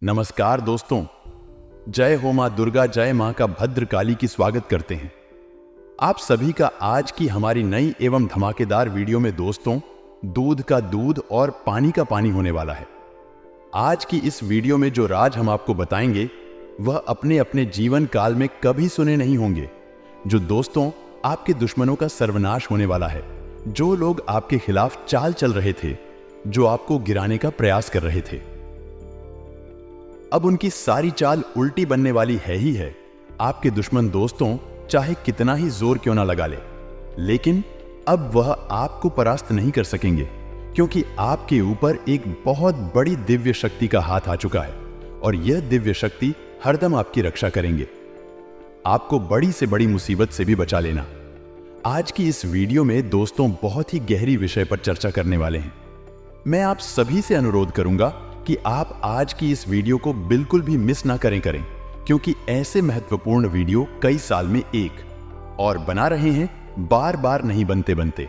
नमस्कार दोस्तों, जय हो मां दुर्गा, जय मां का भद्र काली की स्वागत करते हैं। आप सभी का आज की हमारी नई एवं धमाकेदार वीडियो में दोस्तों दूध का दूध और पानी का पानी होने वाला है। आज की इस वीडियो में जो राज हम आपको बताएंगे वह अपने अपने जीवन काल में कभी सुने नहीं होंगे। जो दोस्तों आपके दुश्मनों का सर्वनाश होने वाला है, जो लोग आपके खिलाफ चाल चल रहे थे, जो आपको गिराने का प्रयास कर रहे थे, अब उनकी सारी चाल उल्टी बनने वाली है ही है। आपके दुश्मन दोस्तों चाहे कितना ही जोर क्यों ना लगा ले, लेकिन अब वह आपको परास्त नहीं कर सकेंगे, क्योंकि आपके ऊपर एक बहुत बड़ी दिव्य शक्ति का हाथ आ चुका है और यह दिव्य शक्ति हरदम आपकी रक्षा करेंगे, आपको बड़ी से बड़ी मुसीबत से भी बचा लेना। आज की इस वीडियो में दोस्तों बहुत ही गहरी विषय पर चर्चा करने वाले हैं। मैं आप सभी से अनुरोध करूंगा कि आप आज की इस वीडियो को बिल्कुल भी मिस ना करें, क्योंकि ऐसे महत्वपूर्ण वीडियो कई साल में एक और बना रहे हैं, बार बार नहीं बनते।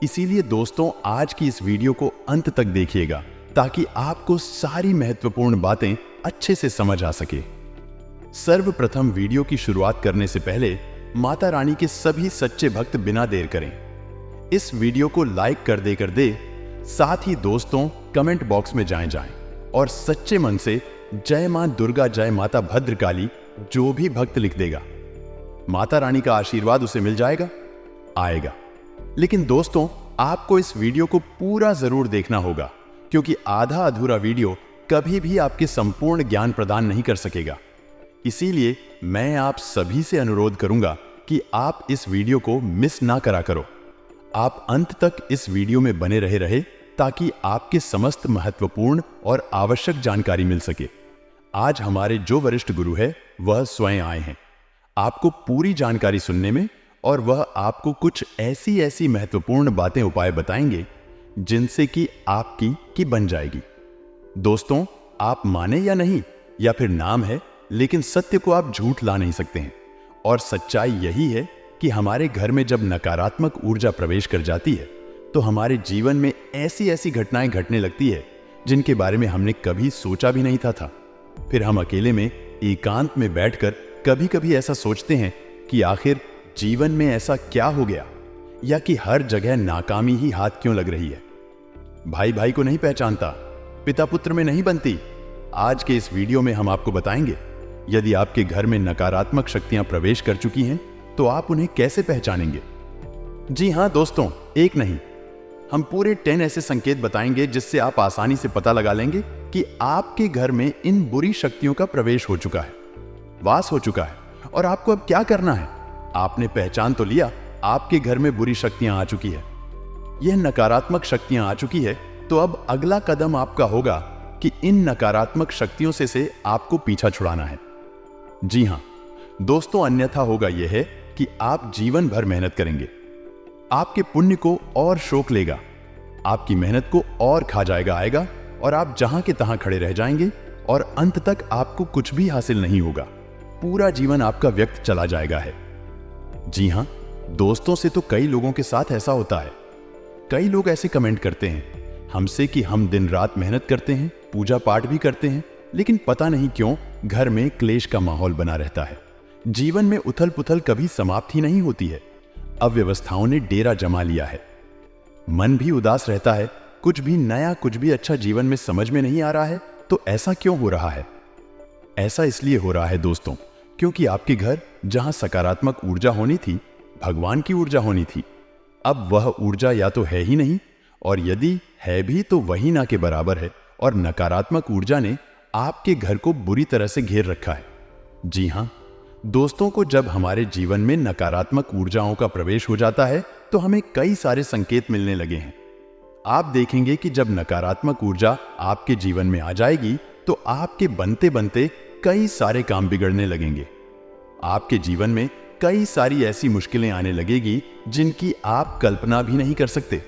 इसीलिए दोस्तों आज की इस वीडियो को अंत तक देखिएगा, ताकि आपको सारी महत्वपूर्ण बातें अच्छे से समझ आ सके। सर्वप्रथम वीडियो की शुरुआत करने से पहले माता रानी के सभी सच्चे भक्त बिना देर करें इस वीडियो को लाइक कर दे, साथ ही दोस्तों कमेंट बॉक्स में जाएं और सच्चे मन से जय मां दुर्गा, जय माता भद्रकाली जो भी भक्त लिख देगा, माता रानी का आशीर्वाद उसे मिल आएगा। लेकिन दोस्तों आपको इस वीडियो को पूरा जरूर देखना होगा, क्योंकि आधा अधूरा वीडियो कभी भी आपके संपूर्ण ज्ञान प्रदान नहीं कर सकेगा। इसीलिए मैं आप सभी से अनुरोध करूंगा कि आप इस वीडियो को मिस ना करा करो। आप अंत तक इस वीडियो में बने रहे ताकि आपके समस्त महत्वपूर्ण और आवश्यक जानकारी मिल सके। आज हमारे जो वरिष्ठ गुरु है वह स्वयं आए हैं आपको पूरी जानकारी सुनने में, और वह आपको कुछ ऐसी महत्वपूर्ण बातें उपाय बताएंगे जिनसे कि आपकी की बन जाएगी। दोस्तों आप माने या नहीं, या फिर नाम है, लेकिन सत्य को आप झूठ ला नहीं सकते हैं। और सच्चाई यही है कि हमारे घर में जब नकारात्मक ऊर्जा प्रवेश कर जाती है तो हमारे जीवन में ऐसी घटनाएं घटने लगती है जिनके बारे में हमने कभी सोचा भी नहीं था। फिर हम अकेले में एकांत में बैठकर कभी ऐसा सोचते हैं कि आखिर जीवन में ऐसा क्या हो गया, या कि हर जगह नाकामी ही हाथ क्यों लग रही है। भाई को नहीं पहचानता, पिता पुत्र में नहीं बनती। आज के इस वीडियो में हम आपको बताएंगे, यदि आपके घर में नकारात्मक शक्तियां प्रवेश कर चुकी हैं तो आप उन्हें कैसे पहचानेंगे। जी हां दोस्तों, एक नहीं, हम पूरे 10 ऐसे संकेत बताएंगे जिससे आप आसानी से पता लगा लेंगे कि आपके घर में इन बुरी शक्तियों का प्रवेश हो चुका है, वास हो चुका है, और आपको अब क्या करना है। आपने पहचान तो लिया आपके घर में बुरी शक्तियां आ चुकी है, यह नकारात्मक शक्तियां आ चुकी है, तो अब अगला कदम आपका होगा कि इन नकारात्मक शक्तियों से आपको पीछा छुड़ाना है। जी हां दोस्तों, अन्यथा होगा यह है कि आप जीवन भर मेहनत करेंगे, आपके पुण्य को और शोक लेगा, आपकी मेहनत को और खा आएगा, और आप जहां के तहां खड़े रह जाएंगे और अंत तक आपको कुछ भी हासिल नहीं होगा। पूरा जीवन आपका व्यर्थ चला जाएगा है। जी हां दोस्तों, से तो कई लोगों के साथ ऐसा होता है। कई लोग ऐसे कमेंट करते हैं हमसे कि हम दिन रात मेहनत करते हैं, पूजा पाठ भी करते हैं, लेकिन पता नहीं क्यों घर में क्लेश का माहौल बना रहता है। जीवन में उथल पुथल कभी समाप्त ही नहीं होती है। अव्यवस्थाओं ने डेरा जमा लिया है, मन भी उदास रहता है, कुछ भी नया, कुछ भी अच्छा जीवन में समझ में नहीं आ रहा है। तो ऐसा क्यों हो रहा है? ऐसा इसलिए हो रहा है दोस्तों, क्योंकि आपके घर जहां सकारात्मक ऊर्जा होनी थी, भगवान की ऊर्जा होनी थी, अब वह ऊर्जा या तो है ही नहीं, और यदि है भी तो वही ना के बराबर है, और नकारात्मक ऊर्जा ने आपके घर को बुरी तरह से घेर रखा है। जी हां दोस्तों, को जब हमारे जीवन में नकारात्मक ऊर्जाओं का प्रवेश हो जाता है तो हमें कई सारे संकेत मिलने लगे हैं। आप देखेंगे कि जब नकारात्मक ऊर्जा आपके जीवन में आ जाएगी तो आपके बनते कई सारे काम बिगड़ने लगेंगे। आपके जीवन में कई सारी ऐसी मुश्किलें आने लगेगी जिनकी आप कल्पना भी नहीं कर सकते।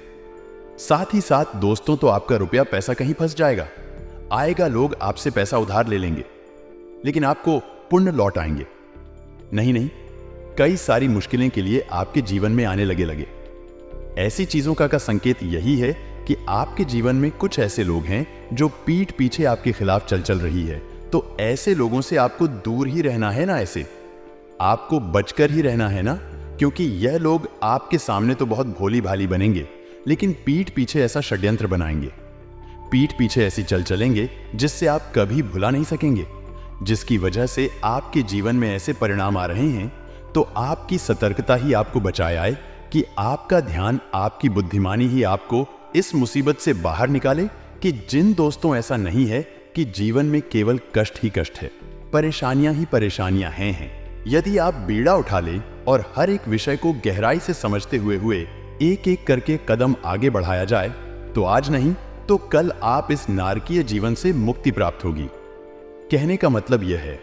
साथ ही साथ दोस्तों, तो आपका रुपया पैसा कहीं फंस आएगा, लोग आपसे पैसा उधार ले लेंगे, लेकिन आपको पुण्य लौट आएंगे। नहीं, कई सारी मुश्किलें के लिए आपके जीवन में आने लगे। ऐसी चीजों का संकेत यही है कि आपके जीवन में कुछ ऐसे लोग हैं जो पीठ पीछे आपके खिलाफ चल रही है, तो ऐसे लोगों से आपको दूर ही रहना है ना, ऐसे आपको बचकर ही रहना है ना, क्योंकि यह लोग आपके सामने तो बहुत भोली भाली बनेंगे, लेकिन पीठ पीछे ऐसा षड्यंत्र बनाएंगे, पीठ पीछे ऐसी चल चलेंगे जिससे आप कभी भुला नहीं सकेंगे, जिसकी वजह से आपके जीवन में ऐसे परिणाम आ रहे हैं। तो आपकी सतर्कता ही आपको बचाए आए कि आपका ध्यान, आपकी बुद्धिमानी ही आपको इस मुसीबत से बाहर निकाले कि जिन दोस्तों ऐसा नहीं है कि जीवन में केवल कष्ट ही कष्ट है, परेशानियां ही परेशानियां हैं। यदि आप बीड़ा उठा ले और हर एक विषय को गहराई से समझते हुए एक एक करके कदम आगे बढ़ाया जाए, तो आज नहीं तो कल आप इस नारकीय जीवन से मुक्ति प्राप्त होगी। कहने का मतलब यह है,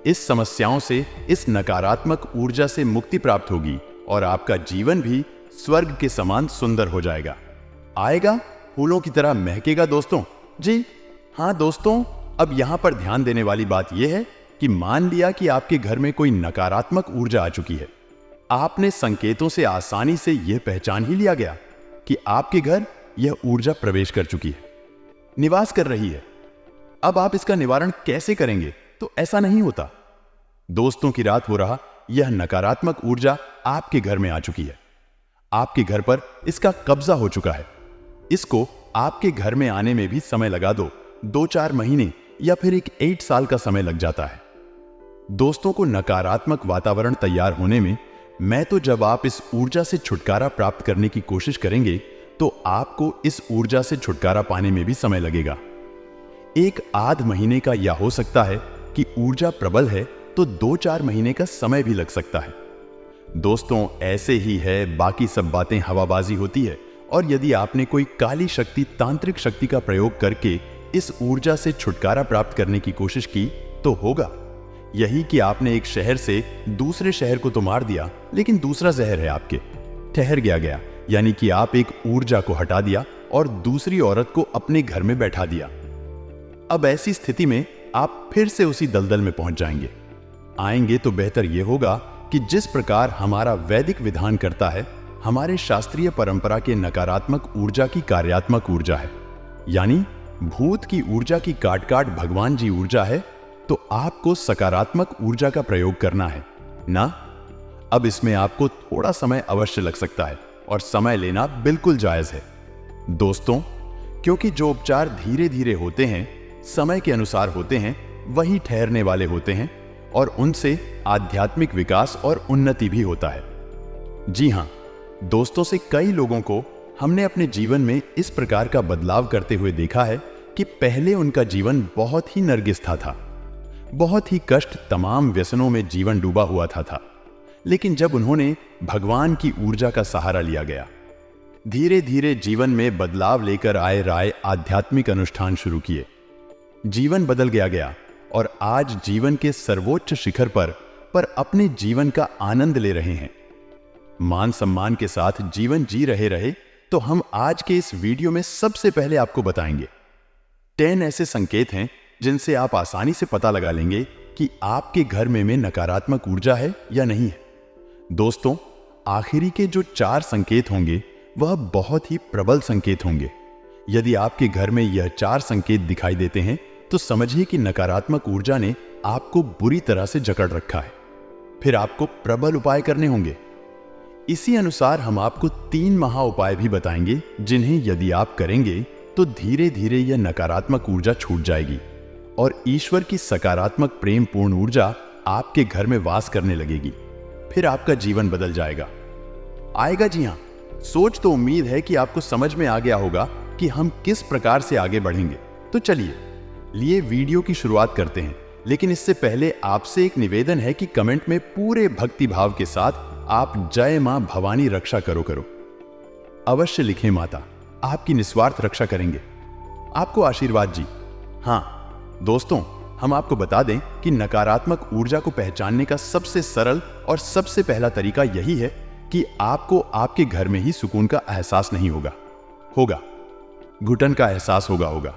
इस समस्याओं से, इस नकारात्मक ऊर्जा से मुक्ति प्राप्त होगी और आपका जीवन भी स्वर्ग के समान सुंदर हो जाएगा, आएगा फूलों की तरह महकेगा। दोस्तों जी हाँ दोस्तों, अब यहां पर ध्यान देने वाली बात यह है कि मान लिया कि आपके घर में कोई नकारात्मक ऊर्जा आ चुकी है। आपने संकेतों से आसानी से यह पहचान ही लिया गया कि आपके घर यह ऊर्जा प्रवेश कर चुकी है, निवास कर रही है। अब आप इसका निवारण कैसे करेंगे? तो ऐसा नहीं होता। दोस्तों की रात हो रहा, यह नकारात्मक ऊर्जा आपके घर में आ चुकी है, आपके घर पर इसका कब्जा हो चुका है। इसको आपके घर में आने में भी समय लगा दो, 2-4 महीने या फिर 1 साल का समय लग जाता है दोस्तों को नकारात्मक वातावरण तैयार होने में। मैं तो जब आप इस ऊर्जा से छुटकारा प्राप्त करने की कोशिश करेंगे तो आपको इस ऊर्जा से छुटकारा पाने में भी समय लगेगा, 1-8 महीने का, या हो सकता है कि ऊर्जा प्रबल है तो 2-4 महीने का समय भी लग सकता है। दोस्तों ऐसे ही है, बाकी सब बातें हवाबाजी होती है। और यदि आपने कोई काली शक्ति, तांत्रिक शक्ति का प्रयोग करके इस ऊर्जा से छुटकारा प्राप्त करने की कोशिश की तो होगा यही कि आपने एक शहर से दूसरे शहर को तो मार दिया, लेकिन दूसरा जहर है आपके ठहर गया, यानी कि आप एक ऊर्जा को हटा दिया और दूसरी औरत को अपने घर में बैठा दिया। अब ऐसी स्थिति में आप फिर से उसी दलदल में पहुंच जाएंगे। आएंगे तो बेहतर यह होगा कि जिस प्रकार हमारा वैदिक विधान करता है, हमारे शास्त्रीय परंपरा के नकारात्मक ऊर्जा की कार्यात्मक ऊर्जा है, यानी भूत की ऊर्जा की काट भगवान जी ऊर्जा है, तो आपको सकारात्मक ऊर्जा का प्रयोग करना है ना। अब इसमें आपको थोड़ा समय अवश्य लग सकता है और समय लेना बिल्कुल जायज है दोस्तों, क्योंकि जो उपचार धीरे धीरे होते हैं, समय के अनुसार होते हैं, वही ठहरने वाले होते हैं और उनसे आध्यात्मिक विकास और उन्नति भी होता है। जी हां दोस्तों, से कई लोगों को हमने अपने जीवन में इस प्रकार का बदलाव करते हुए देखा है कि पहले उनका जीवन बहुत ही नरगिस्ता था, बहुत ही कष्ट, तमाम व्यसनों में जीवन डूबा हुआ था। लेकिन जब उन्होंने भगवान की ऊर्जा का सहारा लिया गया, धीरे धीरे जीवन में बदलाव लेकर आए राय आध्यात्मिक अनुष्ठान शुरू किए, जीवन बदल गया और आज जीवन के सर्वोच्च शिखर पर अपने जीवन का आनंद ले रहे हैं, मान सम्मान के साथ जीवन जी रहे। तो हम आज के इस वीडियो में सबसे पहले आपको बताएंगे 10 ऐसे संकेत हैं जिनसे आप आसानी से पता लगा लेंगे कि आपके घर में नकारात्मक ऊर्जा है या नहीं है। दोस्तों आखिरी के जो 4 संकेत होंगे वह बहुत ही प्रबल संकेत होंगे। यदि आपके घर में यह 4 संकेत दिखाई देते हैं तो समझिए कि नकारात्मक ऊर्जा ने आपको बुरी तरह से जकड़ रखा है। फिर आपको प्रबल उपाय करने होंगे। इसी अनुसार हम आपको 3 महा उपाय भी बताएंगे, जिन्हें यदि आप करेंगे तो धीरे धीरे यह नकारात्मक ऊर्जा छूट जाएगी और ईश्वर की सकारात्मक प्रेम पूर्ण ऊर्जा आपके घर में वास करने लगेगी। फिर आपका जीवन बदल जाएगा, आएगा। जी हां, सोच तो उम्मीद है कि आपको समझ में आ गया होगा कि हम किस प्रकार से आगे बढ़ेंगे। तो चलिए वीडियो की शुरुआत करते हैं, लेकिन इससे पहले आपसे एक निवेदन है कि कमेंट में पूरे भक्ति भाव के साथ आप जय मां भवानी रक्षा करो अवश्य लिखें। माता आपकी निस्वार्थ रक्षा करेंगे, आपको आशीर्वाद जी। हां दोस्तों, हम आपको बता दें कि नकारात्मक ऊर्जा को पहचानने का सबसे सरल और सबसे पहला तरीका यही है कि आपको आपके घर में ही सुकून का एहसास नहीं होगा, घुटन का एहसास होगा।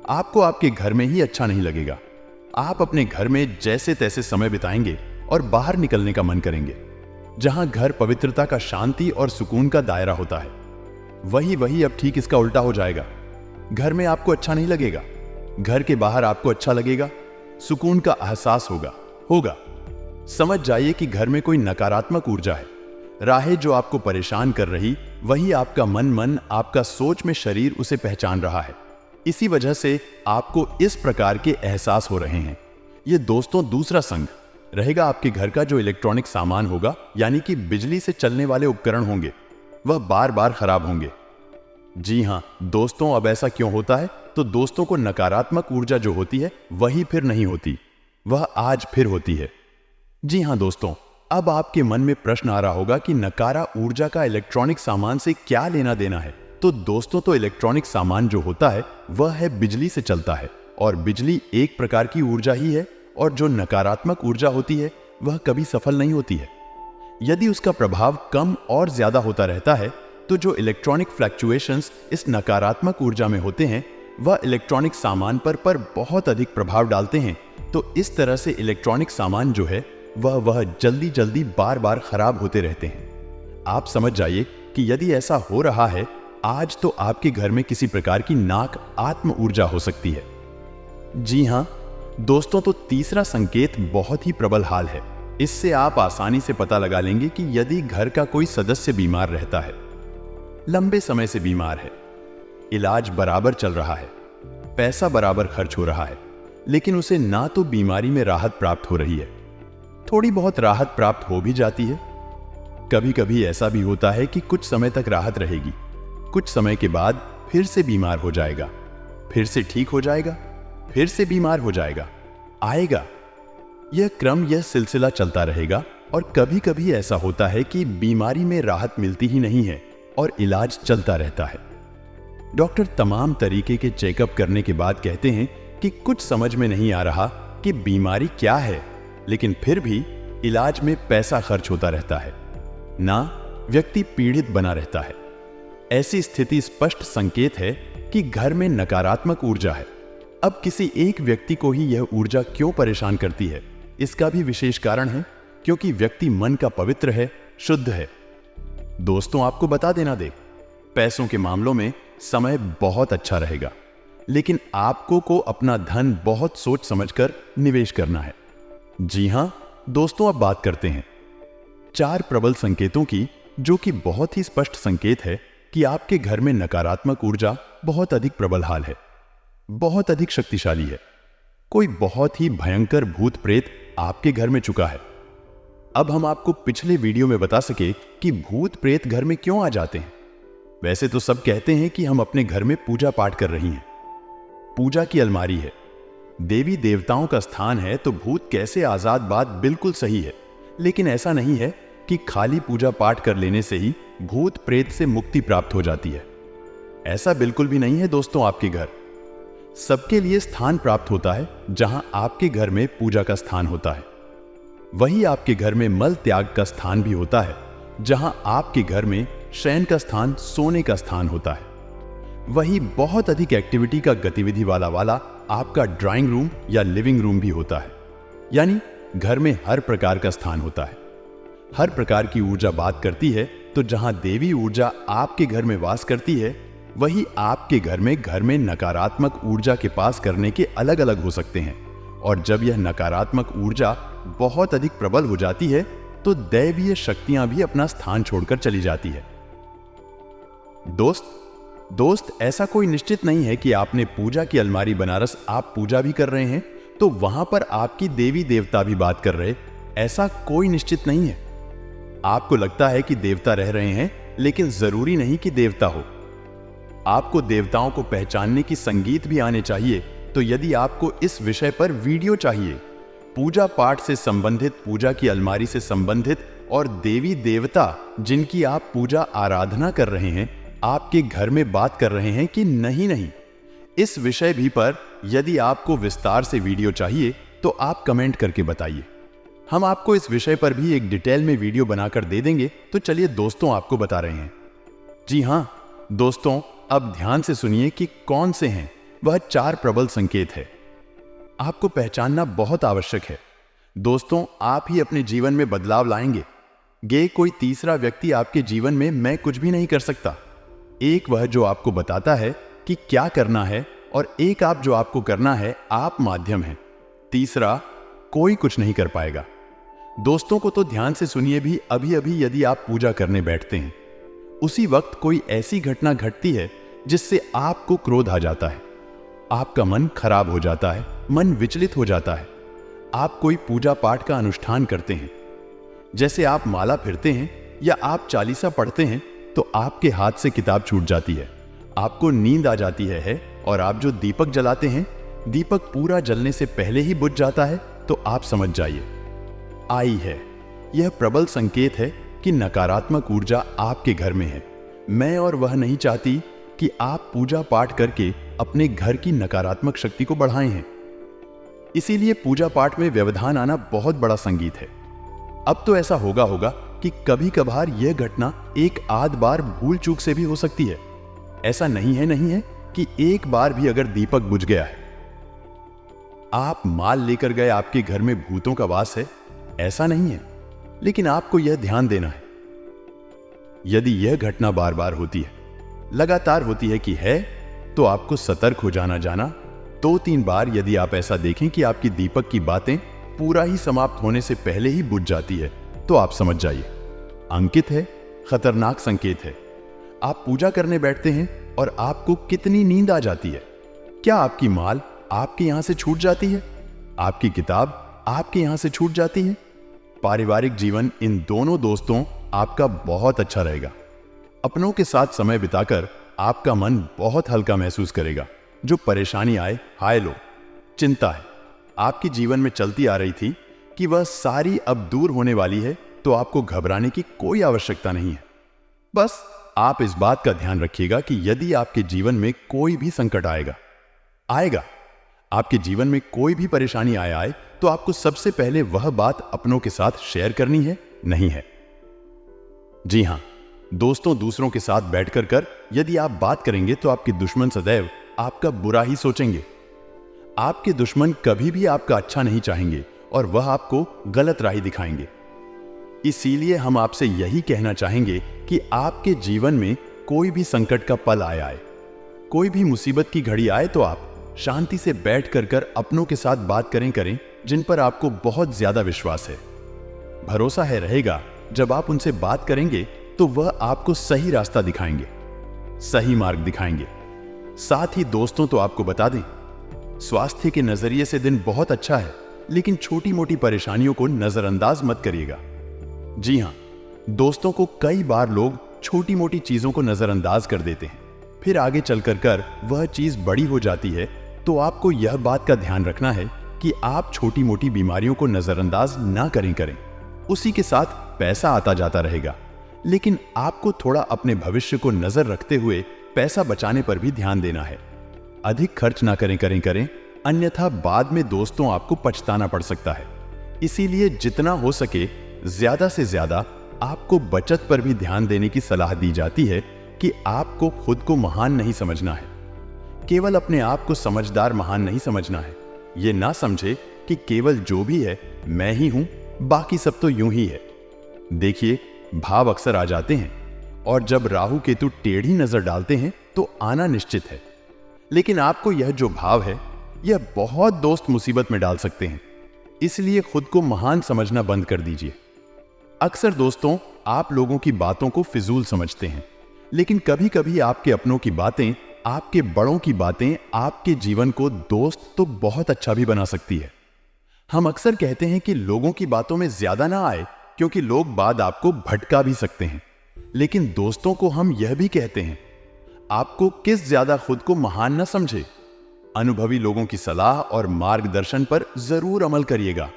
आपको आपके घर में ही अच्छा नहीं लगेगा। आप अपने घर में जैसे तैसे समय बिताएंगे और बाहर निकलने का मन करेंगे। जहां घर पवित्रता का, शांति और सुकून का दायरा होता है, वही अब ठीक इसका उल्टा हो जाएगा। घर में आपको अच्छा नहीं लगेगा, घर के बाहर आपको अच्छा लगेगा। सुकून का एहसास होगा। समझ जाइए कि घर में कोई नकारात्मक ऊर्जा है। राहें जो आपको परेशान कर रही, वही आपका मन आपका सोच में शरीर उसे पहचान रहा है। इसी वजह से आपको इस प्रकार के एहसास हो रहे हैं। ये दोस्तों दूसरा संग रहेगा आपके घर का जो इलेक्ट्रॉनिक सामान होगा, यानी कि बिजली से चलने वाले उपकरण होंगे, वह बार बार खराब होंगे। जी हाँ दोस्तों, अब ऐसा क्यों होता है? तो दोस्तों को नकारात्मक ऊर्जा जो होती है वही फिर नहीं होती, वह आज फिर होती है। जी हाँ दोस्तों, अब आपके मन में प्रश्न आ रहा होगा कि नकारा ऊर्जा का इलेक्ट्रॉनिक सामान से क्या लेना देना है? तो दोस्तों, तो इलेक्ट्रॉनिक सामान जो होता है वह है बिजली से चलता है, और बिजली एक प्रकार की ऊर्जा ही है, और जो नकारात्मक ऊर्जा होती है वह कभी सफल नहीं होती है। यदि उसका प्रभाव कम और ज्यादा होता रहता है, तो जो इलेक्ट्रॉनिक फ्लक्चुएशंस इस नकारात्मक ऊर्जा में होते हैं वह इलेक्ट्रॉनिक सामान पर बहुत अधिक प्रभाव डालते हैं। तो इस तरह से इलेक्ट्रॉनिक सामान जो है वह जल्दी बार बार खराब होते रहते हैं। आप समझ जाइए कि यदि ऐसा हो रहा है आज, तो आपके घर में किसी प्रकार की नाक आत्म ऊर्जा हो सकती है। जी हाँ दोस्तों, तो तीसरा संकेत बहुत ही प्रबल हाल है। इससे आप आसानी से पता लगा लेंगे कि यदि घर का कोई सदस्य बीमार रहता है, लंबे समय से बीमार है, इलाज बराबर चल रहा है, पैसा बराबर खर्च हो रहा है, लेकिन उसे ना तो बीमारी में राहत प्राप्त हो रही है, थोड़ी बहुत राहत प्राप्त हो भी जाती है। कभी कभी ऐसा भी होता है कि कुछ समय तक राहत रहेगी, कुछ समय के बाद फिर से बीमार हो जाएगा, फिर से ठीक हो जाएगा, फिर से बीमार हो जाएगा, आएगा। यह सिलसिला चलता रहेगा। और कभी कभी ऐसा होता है कि बीमारी में राहत मिलती ही नहीं है और इलाज चलता रहता है। डॉक्टर तमाम तरीके के चेकअप करने के बाद कहते हैं कि कुछ समझ में नहीं आ रहा कि बीमारी क्या है, लेकिन फिर भी इलाज में पैसा खर्च होता रहता है, ना व्यक्ति पीड़ित बना रहता है। ऐसी स्थिति स्पष्ट संकेत है कि घर में नकारात्मक ऊर्जा है। अब किसी एक व्यक्ति को ही यह ऊर्जा क्यों परेशान करती है, इसका भी विशेष कारण है, क्योंकि व्यक्ति मन का पवित्र है, शुद्ध है। दोस्तों, आपको बता देना दे, पैसों के मामलों में समय बहुत अच्छा रहेगा, लेकिन आपको को अपना धन बहुत सोच समझकर निवेश करना है। जी हां दोस्तों, अब बात करते हैं 4 प्रबल संकेतों की, जो कि बहुत ही स्पष्ट संकेत है कि आपके घर में नकारात्मक ऊर्जा बहुत अधिक प्रबल हाल है, बहुत अधिक शक्तिशाली है। कोई बहुत ही भयंकर भूत प्रेत आपके घर में चुका है। अब हम आपको पिछले वीडियो में बता सके कि भूत प्रेत घर में क्यों आ जाते हैं। वैसे तो सब कहते हैं कि हम अपने घर में पूजा पाठ कर रही हैं, पूजा की अलमारी है, देवी देवताओं का स्थान है, तो भूत कैसे आजाद, बात बिल्कुल सही है। लेकिन ऐसा नहीं है कि खाली पूजा पाठ कर लेने से ही भूत प्रेत से मुक्ति प्राप्त हो जाती है। ऐसा बिल्कुल भी नहीं है दोस्तों। आपके घर सबके लिए स्थान प्राप्त होता है, जहां आपके घर में पूजा का स्थान होता है, वही आपके घर में मल त्याग का स्थान भी होता है, जहां आपके घर में शयन का स्थान, सोने का स्थान होता है, वही बहुत अधिक एक्टिविटी का गतिविधि वाला आपका ड्राइंग रूम या लिविंग रूम भी होता है। यानी घर में हर प्रकार का स्थान होता है। हर प्रकार की ऊर्जा बात करती है, तो जहां देवी ऊर्जा आपके घर में वास करती है, वही आपके घर में नकारात्मक ऊर्जा के पास करने के अलग अलग हो सकते हैं। और जब यह नकारात्मक ऊर्जा बहुत अधिक प्रबल हो जाती है, तो दैवीय शक्तियां भी अपना स्थान छोड़कर चली जाती है। दोस्त, ऐसा कोई निश्चित नहीं है कि आपने पूजा की अलमारी बनारस आप पूजा भी कर रहे हैं तो वहां पर आपकी देवी देवता भी बात कर रहे, ऐसा कोई निश्चित नहीं है। आपको लगता है कि देवता रह रहे हैं, लेकिन जरूरी नहीं कि देवता हो। आपको देवताओं को पहचानने की संगीत भी आने चाहिए। तो यदि आपको इस विषय पर वीडियो चाहिए, पूजा पाठ से संबंधित, पूजा की अलमारी से संबंधित, और देवी देवता जिनकी आप पूजा आराधना कर रहे हैं आपके घर में बात कर रहे हैं कि नहीं, इस विषय भी पर यदि आपको विस्तार से वीडियो चाहिए तो आप कमेंट करके बताइए। हम आपको इस विषय पर भी एक डिटेल में वीडियो बनाकर दे देंगे। तो चलिए दोस्तों, आपको बता रहे हैं। जी हां दोस्तों, अब ध्यान से सुनिए कि कौन से हैं वह 4 प्रबल संकेत है। आपको पहचानना बहुत आवश्यक है। दोस्तों, आप ही अपने जीवन में बदलाव लाएंगे। कोई तीसरा व्यक्ति आपके जीवन में मैं कुछ भी नहीं कर सकता। एक वह जो आपको बताता है कि क्या करना है, और एक आप जो आपको करना है, आप माध्यम हैं। तीसरा, कोई कुछ नहीं कर पाएगा। दोस्तों को तो ध्यान से सुनिए भी, अभी अभी यदि आप पूजा करने बैठते हैं, उसी वक्त कोई ऐसी घटना घटती है जिससे आपको क्रोध आ जाता है, आपका मन खराब हो जाता है, मन विचलित हो जाता है। आप कोई पूजा पाठ का अनुष्ठान करते हैं, जैसे आप माला फिरते हैं या आप चालीसा पढ़ते हैं, तो आपके हाथ से किताब छूट जाती है, आपको नींद आ जाती है और आप जो दीपक जलाते हैं, दीपक पूरा जलने से पहले ही बुझ जाता है, तो आप समझ जाइए आई है। यह प्रबल संकेत है कि नकारात्मक ऊर्जा आपके घर में है। मैं और वह नहीं चाहती कि आप पूजा पाठ करके अपने घर की नकारात्मक शक्ति को बढ़ाए हैं। इसीलिए पूजा पाठ में व्यवधान आना बहुत बड़ा संगीत है। अब तो ऐसा होगा कि कभी कभार यह घटना एक आध बार भूल चूक से भी हो सकती है। ऐसा नहीं है कि एक बार भी अगर दीपक बुझ गया है, आप माल लेकर गए, आपके घर में भूतों का वास है, ऐसा नहीं है। लेकिन आपको यह ध्यान देना है, यदि यह घटना बार बार होती है, लगातार होती है कि है, तो आपको सतर्क हो जाना। 2-3 बार यदि आप ऐसा देखें कि आपकी दीपक की बातें पूरा ही समाप्त होने से पहले ही बुझ जाती है, तो आप समझ जाइए अंकित है, खतरनाक संकेत है। आप पूजा करने बैठते हैं और आपको कितनी नींद आ जाती है। क्या आपकी माल आपके यहां से छूट जाती है? आपकी किताब आपके यहां से छूट जाती है? पारिवारिक जीवन, इन दोनों दोस्तों आपका बहुत अच्छा रहेगा। अपनों के साथ समय बिताकर आपका मन बहुत हल्का महसूस करेगा। जो परेशानी आए, हाय लो, चिंता है, आपके जीवन में चलती आ रही थी कि वह सारी अब दूर होने वाली है, तो आपको घबराने की कोई आवश्यकता नहीं है। बस आप इस बात का ध्यान रखिएगा कि यदि आपके जीवन में कोई भी संकट आएगा, आपके जीवन में कोई भी परेशानी आए, तो आपको सबसे पहले वह बात अपनों के साथ शेयर करनी है, नहीं है? जी हां, दोस्तों, दूसरों के साथ बैठकर यदि आप बात करेंगे तो आपके दुश्मन सदैव आपका बुरा ही सोचेंगे। आपके दुश्मन कभी भी आपका अच्छा नहीं चाहेंगे और वह आपको गलत राह दिखाएंगे। इसीलिए हम आपसे यही कहना चाहेंगे कि आपके जीवन में कोई भी संकट का पल आए, कोई भी मुसीबत की घड़ी आए, तो आप शांति से बैठ कर अपनों के साथ बात करें जिन पर आपको बहुत ज्यादा विश्वास है, भरोसा है रहेगा। जब आप उनसे बात करेंगे तो वह आपको सही रास्ता दिखाएंगे, सही मार्ग दिखाएंगे। साथ ही दोस्तों, तो आपको बता दें, स्वास्थ्य के नजरिए से दिन बहुत अच्छा है, लेकिन छोटी मोटी परेशानियों को नजरअंदाज मत करिएगा। जी हां, दोस्तों को कई बार लोग छोटी मोटी चीजों को नजरअंदाज कर देते हैं, फिर आगे चलकर वह चीज बड़ी हो जाती है। तो आपको यह बात का ध्यान रखना है कि आप छोटी मोटी बीमारियों को नजरअंदाज ना करें। उसी के साथ पैसा आता जाता रहेगा, लेकिन आपको थोड़ा अपने भविष्य को नजर रखते हुए पैसा बचाने पर भी ध्यान देना है। अधिक खर्च ना करें, अन्यथा बाद में दोस्तों आपको पछताना पड़ सकता है। इसीलिए जितना हो सके ज्यादा से ज्यादा आपको बचत पर भी ध्यान देने की सलाह दी जाती है कि आपको खुद को महान नहीं समझना है, केवल अपने आप को समझदार महान नहीं समझना है। यह ना समझे कि केवल जो भी है मैं ही हूं, बाकी सब तो यूं ही है। देखिए, भाव अक्सर आ जाते हैं और जब राहु केतु टेढ़ी नजर डालते हैं तो आना निश्चित है, लेकिन आपको यह जो भाव है, यह बहुत दोस्त मुसीबत में डाल सकते हैं। इसलिए खुद को महान समझना बंद कर दीजिए। अक्सर दोस्तों, आप लोगों की बातों को फिजूल समझते हैं, लेकिन कभी कभी आपके अपनों की बातें, आपके बड़ों की बातें आपके जीवन को दोस्त तो बहुत अच्छा भी बना सकती है। हम अक्सर कहते हैं कि लोगों की बातों में ज्यादा ना आए, क्योंकि लोग बात आपको भटका भी सकते हैं। लेकिन दोस्तों को हम यह भी कहते हैं, आपको किस ज्यादा खुद को महान न समझे। अनुभवी लोगों की सलाह और मार्गदर्शन पर जरूर अमल करिएगा।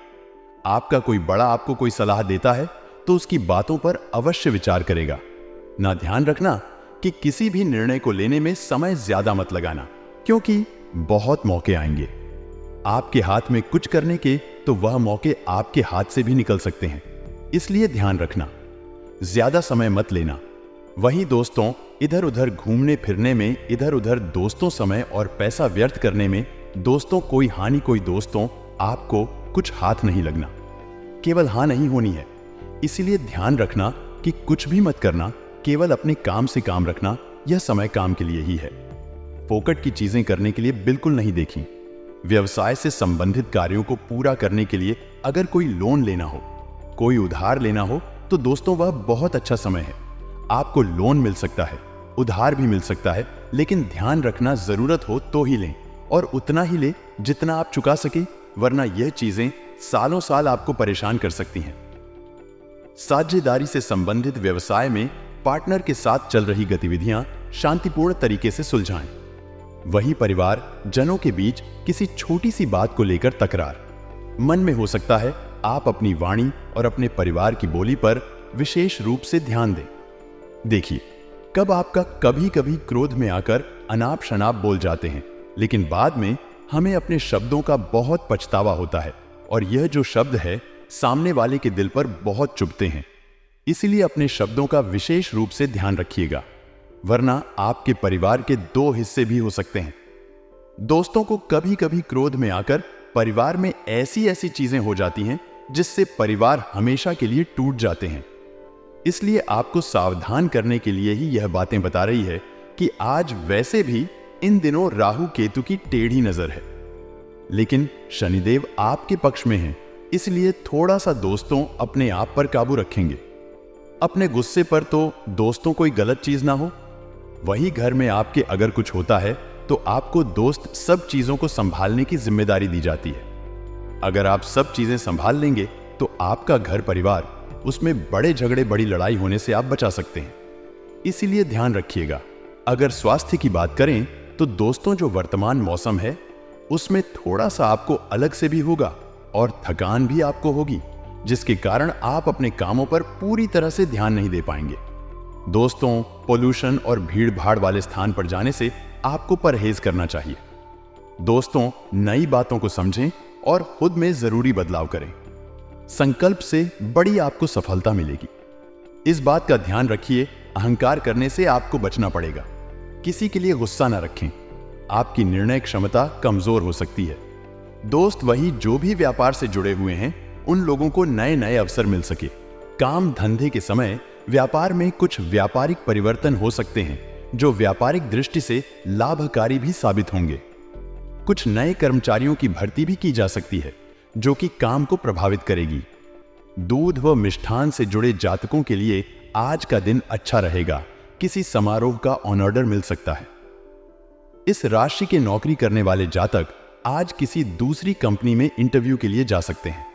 आपका कोई बड़ा आपको कोई सलाह देता है तो उसकी बातों पर अवश्य विचार करेगा। ना ध्यान रखना कि किसी भी निर्णय को लेने में समय ज्यादा मत लगाना, क्योंकि बहुत मौके आएंगे आपके हाथ में कुछ करने के, तो वह मौके आपके हाथ से भी निकल सकते हैं। इसलिए ध्यान रखना, ज्यादा समय मत लेना। वहीं दोस्तों, इधर उधर घूमने फिरने में, इधर उधर दोस्तों समय और पैसा व्यर्थ करने में दोस्तों कोई हानि, कोई दोस्तों आपको कुछ हाथ नहीं लगना, केवल हां नहीं होनी है। इसीलिए ध्यान रखना कि कुछ भी मत करना, केवल अपने काम से काम रखना। यह समय काम के लिए ही है, फोकट की चीजें करने के लिए बिल्कुल नहीं देखी। व्यवसाय से संबंधित कार्यों को पूरा करने के लिए अगर कोई लोन लेना हो, कोई उधार लेना हो, तो दोस्तों वह बहुत अच्छा समय है। आपको लोन मिल सकता है, उधार भी मिल सकता है, लेकिन ध्यान रखना जरूरत हो तो ही लें और उतना ही लें जितना आप चुका सके, वरना यह चीजें सालों साल आपको परेशान कर सकती हैं। साझेदारी से संबंधित व्यवसाय में पार्टनर के साथ चल रही गतिविधियां शांतिपूर्ण तरीके से सुलझाएं। वही परिवार जनों के बीच किसी छोटी सी बात को लेकर तकरार, मन में हो सकता है आप अपनी वाणी और अपने परिवार की बोली पर विशेष रूप से ध्यान दें। देखिए, कब आपका कभी कभी क्रोध में आकर अनाप शनाप बोल जाते हैं, लेकिन बाद में हमें अपने शब्दों का बहुत पछतावा होता है और यह जो शब्द है सामने वाले के दिल पर बहुत चुभते हैं। इसीलिए अपने शब्दों का विशेष रूप से ध्यान रखिएगा, वरना आपके परिवार के दो हिस्से भी हो सकते हैं। दोस्तों को कभी कभी क्रोध में आकर परिवार में ऐसी ऐसी चीजें हो जाती हैं जिससे परिवार हमेशा के लिए टूट जाते हैं। इसलिए आपको सावधान करने के लिए ही यह बातें बता रही है कि आज वैसे भी इन दिनों राहु केतु की टेढ़ी नजर है, लेकिन शनिदेव आपके पक्ष में हैं, इसलिए थोड़ा सा दोस्तों अपने आप पर काबू रखेंगे। अपने गुस्से पर तो दोस्तों कोई गलत चीज ना हो। वही घर में आपके अगर कुछ होता है तो आपको दोस्त सब चीजों को संभालने की जिम्मेदारी दी जाती है। अगर आप सब चीजें संभाल लेंगे तो आपका घर परिवार, उसमें बड़े झगड़े बड़ी लड़ाई होने से आप बचा सकते हैं। इसीलिए ध्यान रखिएगा। अगर स्वास्थ्य की बात करें तो दोस्तों जो वर्तमान मौसम है उसमें थोड़ा सा आपको अलग से भी होगा और थकान भी आपको होगी, जिसके कारण आप अपने कामों पर पूरी तरह से ध्यान नहीं दे पाएंगे। दोस्तों, पोल्यूशन और भीड़ भाड़ वाले स्थान पर जाने से आपको परहेज करना चाहिए। दोस्तों, नई बातों को समझें और खुद में जरूरी बदलाव करें। संकल्प से बड़ी आपको सफलता मिलेगी। इस बात का ध्यान रखिए, अहंकार करने से आपको बचना पड़ेगा। किसी के लिए गुस्सा न रखें, आपकी निर्णय क्षमता कमजोर हो सकती है। दोस्त वही जो भी व्यापार से जुड़े हुए हैं, उन लोगों को नए नए अवसर मिल सके। काम धंधे के समय व्यापार में कुछ व्यापारिक परिवर्तन हो सकते हैं जो व्यापारिक दृष्टि से लाभकारी भी साबित होंगे। कुछ नए कर्मचारियों की भर्ती भी की जा सकती है जो कि काम को प्रभावित करेगी। दूध व मिष्ठान से जुड़े जातकों के लिए आज का दिन अच्छा रहेगा। किसी समारोह का ऑनर मिल सकता है। इस राशि के नौकरी करने वाले जातक आज किसी दूसरी कंपनी में इंटरव्यू के लिए जा सकते हैं।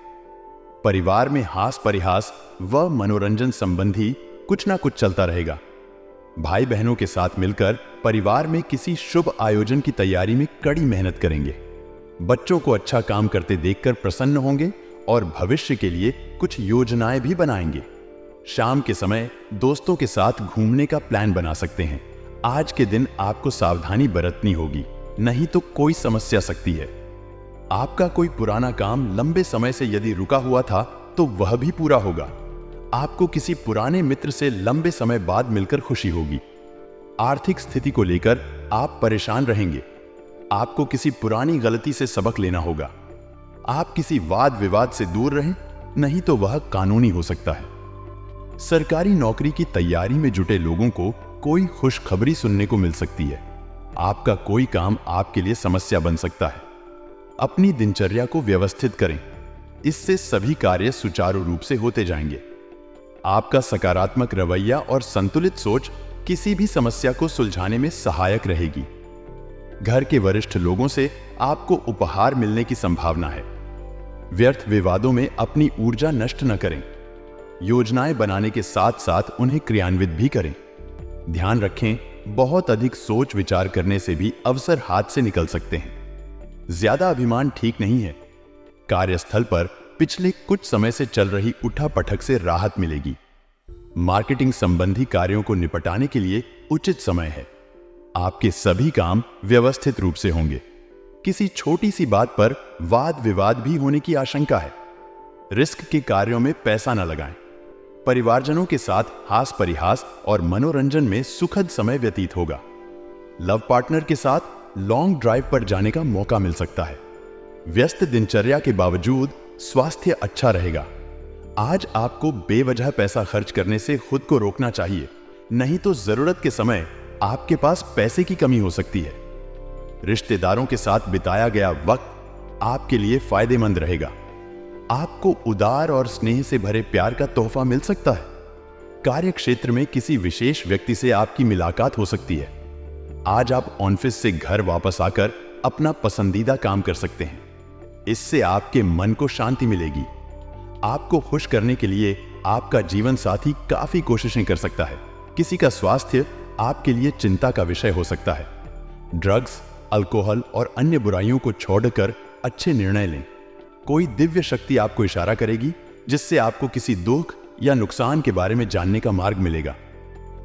परिवार में हास परिहास व मनोरंजन संबंधी कुछ ना कुछ चलता रहेगा। भाई बहनों के साथ मिलकर परिवार में किसी शुभ आयोजन की तैयारी में कड़ी मेहनत करेंगे। बच्चों को अच्छा काम करते देखकर प्रसन्न होंगे और भविष्य के लिए कुछ योजनाएं भी बनाएंगे। शाम के समय दोस्तों के साथ घूमने का प्लान बना सकते हैं। आज के दिन आपको सावधानी बरतनी होगी, नहीं तो कोई समस्या सकती है। आपका कोई पुराना काम लंबे समय से यदि रुका हुआ था तो वह भी पूरा होगा। आपको किसी पुराने मित्र से लंबे समय बाद मिलकर खुशी होगी। आर्थिक स्थिति को लेकर आप परेशान रहेंगे। आपको किसी पुरानी गलती से सबक लेना होगा। आप किसी वाद विवाद से दूर रहें, नहीं तो वह कानूनी हो सकता है। सरकारी नौकरी की तैयारी में जुटे लोगों को कोई खुशखबरी सुनने को मिल सकती है। आपका कोई काम आपके लिए समस्या बन सकता है। अपनी दिनचर्या को व्यवस्थित करें, इससे सभी कार्य सुचारू रूप से होते जाएंगे। आपका सकारात्मक रवैया और संतुलित सोच किसी भी समस्या को सुलझाने में सहायक रहेगी। घर के वरिष्ठ लोगों से आपको उपहार मिलने की संभावना है। व्यर्थ विवादों में अपनी ऊर्जा नष्ट न करें। योजनाएं बनाने के साथ साथ उन्हें क्रियान्वित भी करें। ध्यान रखें, बहुत अधिक सोच विचार करने से भी अवसर हाथ से निकल सकते हैं। ज्यादा अभिमान ठीक नहीं है। कार्यस्थल पर पिछले कुछ समय से चल रही उठापटक से राहत मिलेगी। मार्केटिंग संबंधी कार्यों को निपटाने के लिए उचित समय है। आपके सभी काम व्यवस्थित रूप से होंगे। किसी छोटी सी बात पर वाद विवाद भी होने की आशंका है। रिस्क के कार्यों में पैसा न लगाएं। परिवारजनों के साथ हास परिहास और मनोरंजन में सुखद समय व्यतीत होगा। लव पार्टनर के साथ लॉन्ग ड्राइव पर जाने का मौका मिल सकता है। व्यस्त दिनचर्या के बावजूद स्वास्थ्य अच्छा रहेगा। आज आपको बेवजह पैसा खर्च करने से खुद को रोकना चाहिए, नहीं तो जरूरत के समय आपके पास पैसे की कमी हो सकती है। रिश्तेदारों के साथ बिताया गया वक्त आपके लिए फायदेमंद रहेगा। आपको उदार और स्नेह से भरे प्यार का तोहफा मिल सकता है। कार्य क्षेत्र में किसी विशेष व्यक्ति से आपकी मुलाकात हो सकती है। आज आप ऑफिस से घर वापस आकर अपना पसंदीदा काम कर सकते हैं। इससे आपके मन को शांति मिलेगी। आपको खुश करने के लिए आपका जीवन साथी काफी कोशिशें कर सकता है। किसी का स्वास्थ्य आपके लिए चिंता का विषय हो सकता है। ड्रग्स, अल्कोहल और अन्य बुराइयों को छोड़कर अच्छे निर्णय लें। कोई दिव्य शक्ति आपको इशारा करेगी, जिससे आपको किसी दुख या नुकसान के बारे में जानने का मार्ग मिलेगा।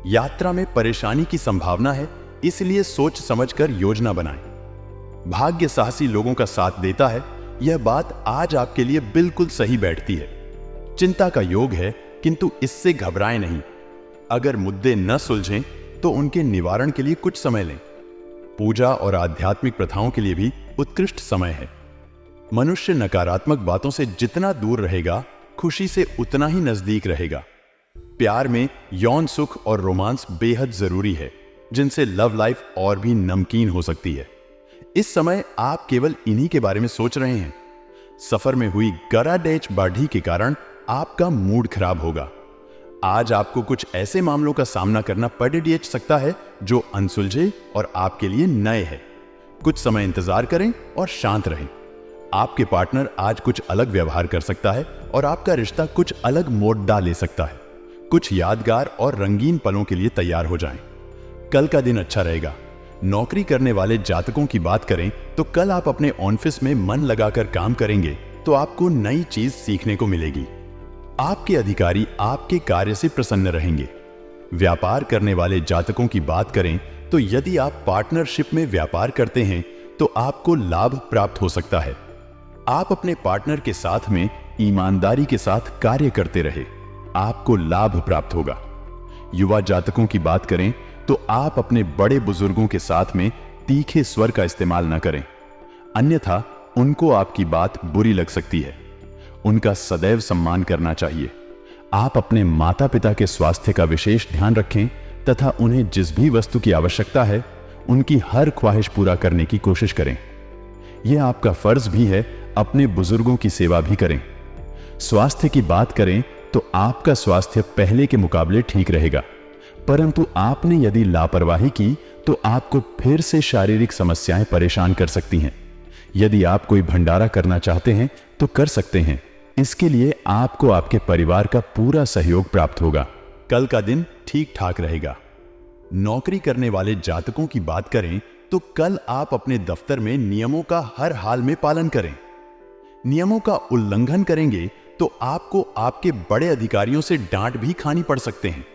यात्रा में परेशानी की संभावना है, इसलिए सोच समझकर योजना बनाएं। भाग्य साहसी लोगों का साथ देता है। यह बात आज आपके लिए बिल्कुल सही बैठती है। चिंता का योग है, किंतु इससे घबराएं नहीं। अगर मुद्दे न सुलझें तो उनके निवारण के लिए कुछ समय लें। पूजा और आध्यात्मिक प्रथाओं के लिए भी उत्कृष्ट समय है। मनुष्य नकारात्मक बातों से जितना दूर रहेगा, खुशी से उतना ही नजदीक रहेगा। प्यार में यौन सुख और रोमांस बेहद जरूरी है, जिनसे लव लाइफ और भी नमकीन हो सकती है। इस समय आप केवल इन्हीं के बारे में सोच रहे हैं। सफर में हुई गराडेच बाढ़ी के कारण आपका मूड खराब होगा। आज आपको कुछ ऐसे मामलों का सामना करना पड़ सकता है जो अनसुलझे और आपके लिए नए हैं। कुछ समय इंतजार करें और शांत रहें। आपके पार्टनर आज कुछ अलग व्यवहार कर सकता है और आपका रिश्ता कुछ अलग मोड़ ले सकता है। कुछ यादगार और रंगीन पलों के लिए तैयार हो जाएं। कल का दिन अच्छा रहेगा। नौकरी करने वाले जातकों की बात करें तो कल आप अपने ऑफिस में मन लगाकर काम करेंगे तो आपको नई चीज सीखने को मिलेगी। आपके अधिकारी आपके कार्य से प्रसन्न रहेंगे। व्यापार करने वाले जातकों की बात करें तो यदि आप पार्टनरशिप में व्यापार करते हैं तो आपको लाभ प्राप्त हो सकता है। आप अपने पार्टनर के साथ में ईमानदारी के साथ कार्य करते रहे, आपको लाभ प्राप्त होगा। युवा जातकों की बात करें तो आप अपने बड़े बुजुर्गों के साथ में तीखे स्वर का इस्तेमाल न करें, अन्यथा उनको आपकी बात बुरी लग सकती है। उनका सदैव सम्मान करना चाहिए। आप अपने माता पिता के स्वास्थ्य का विशेष ध्यान रखें तथा उन्हें जिस भी वस्तु की आवश्यकता है उनकी हर ख्वाहिश पूरा करने की कोशिश करें। यह आपका फर्ज भी है, अपने बुजुर्गों की सेवा भी करें। स्वास्थ्य की बात करें तो आपका स्वास्थ्य पहले के मुकाबले ठीक रहेगा, परंतु आपने यदि लापरवाही की तो आपको फिर से शारीरिक समस्याएं परेशान कर सकती हैं। यदि आप कोई भंडारा करना चाहते हैं तो कर सकते हैं। इसके लिए आपको आपके परिवार का पूरा सहयोग प्राप्त होगा। कल का दिन ठीक ठाक रहेगा। नौकरी करने वाले जातकों की बात करें तो कल आप अपने दफ्तर में नियमों का हर हाल में पालन करें। नियमों का उल्लंघन करेंगे तो आपको आपके बड़े अधिकारियों से डांट भी खानी पड़ सकते हैं।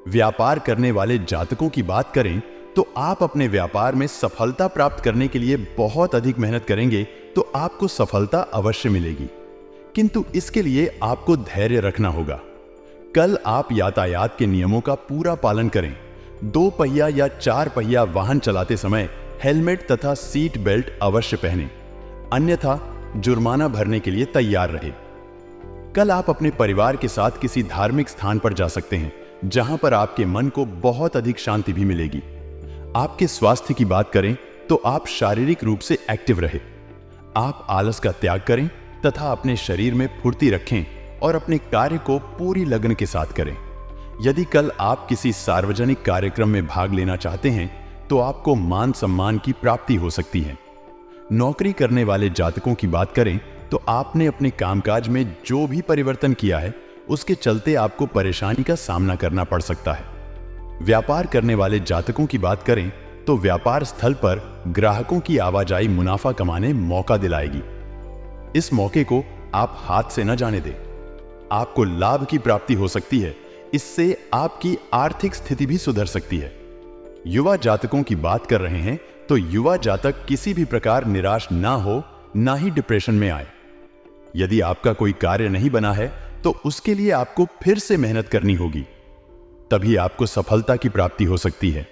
व्यापार करने वाले जातकों की बात करें तो आप अपने व्यापार में सफलता प्राप्त करने के लिए बहुत अधिक मेहनत करेंगे तो आपको सफलता अवश्य मिलेगी, किंतु इसके लिए आपको धैर्य रखना होगा। कल आप यातायात के नियमों का पूरा पालन करें। 2 पहिया या 4 पहिया वाहन चलाते समय हेलमेट तथा सीट बेल्ट अवश्य पहनें, अन्यथा जुर्माना भरने के लिए तैयार रहे। कल आप अपने परिवार के साथ किसी धार्मिक स्थान पर जा सकते हैं, जहां पर आपके मन को बहुत अधिक शांति भी मिलेगी। आपके स्वास्थ्य की बात करें तो आप शारीरिक रूप से एक्टिव रहे। आप आलस का त्याग करें तथा अपने शरीर में फुर्ती रखें और अपने कार्य को पूरी लगन के साथ करें। यदि कल आप किसी सार्वजनिक कार्यक्रम में भाग लेना चाहते हैं तो आपको मान सम्मान की प्राप्ति हो सकती है। नौकरी करने वाले जातकों की बात करें तो आपने अपने कामकाज में जो भी परिवर्तन किया है उसके चलते आपको परेशानी का सामना करना पड़ सकता है। व्यापार करने वाले जातकों की बात करें तो व्यापार स्थल पर ग्राहकों की आवाजाही मुनाफा कमाने मौका दिलाएगी। इस मौके को आप हाथ से न जाने दें। आपको लाभ की प्राप्ति हो सकती है, इससे आपकी आर्थिक स्थिति भी सुधर सकती है। युवा जातकों की बात कर रहे हैं तो युवा जातक किसी भी प्रकार निराश ना हो, ना ही डिप्रेशन में आए। यदि आपका कोई कार्य नहीं बना है तो उसके लिए आपको फिर से मेहनत करनी होगी, तभी आपको सफलता की प्राप्ति हो सकती है।